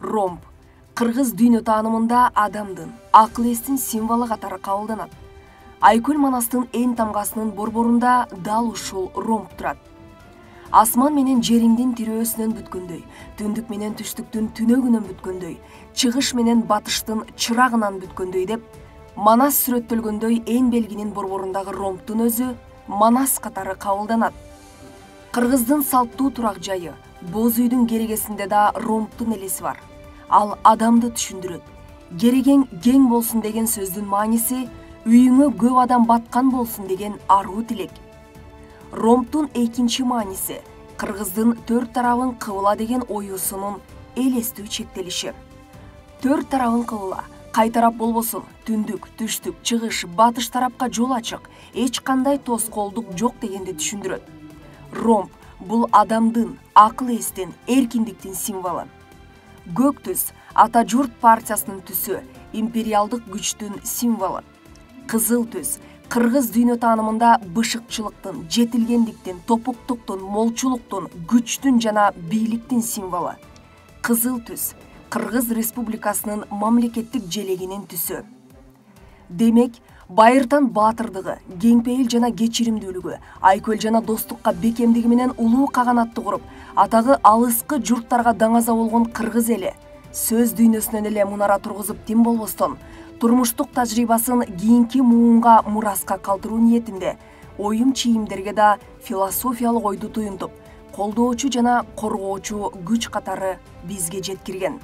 Ромб кыргыз дүйнө таанымында адамдын, акыл эстин символу катары кабылданат. Айкөл Манастын эң тамгасынын борборунда дал ушул ромб турат. Асман менен жериңдин тирөөсүнөн бүткөндөй, түндүк менен түштүктүн түнөгүнөн бүткөндөй, чыгыш менен батыштын чырагынан бүткөндөй деп, Манас сүрөттөлгөндөй эң белгинин борборундагы ромбтун өзү Манас катары кабылданат. Кыргыздын салттуу турак жайы, боз үйдүн керегесинде да ромбтун элеси бар. Ал адамды түшүндүрөт. Керегең кең болсун деген сөздүн мааниси үйүңө көп адам баткан болсун деген аруу тилек. Ромбтун экинчи мааниси кыргыздын төрт тарабын кыбыла деген оюусунун элестүү чектелиши. Төрт тарабын кыбыла, кай тарап болбосун, түндүк, түштүк, чыгыш, батыш тарапка жол ачык, эч кандай тоскоолдук жок дегенди түшүндүрөт. Ромб бул адамдын, акыл эстин, эркиндиктин символу. Көк түс Ата журт партиясынын түсү, империалдык күчтүн символу. Кызыл түс кыргыз дүйнө таанымында бышыкчылыктын, жетилгендиктин, топуктуктун, молчулуктун, күчтүн жана бийликтин символу. Кызыл түс Кыргыз Республикасынын мамлекеттик желегинин түсү. Демек, Байыртан баатырдыгы, кеңпейил жана кечиримдүүлүгү, айкөл жана достукка бекемдиги менен улуу каганатты куруп, атагы алыскы журттарга даңаза болгон кыргыз эли сөз дүйнөсүнөн эле мунара тургузуп тим болбостон, турмуштук тажрыйбасын кийинки муунга мураска калтыруу ниетинде оюм чийимдерге да философиялык ойду туюнтуп, колдоочу жана коргоочу күч катары бизге жеткирген.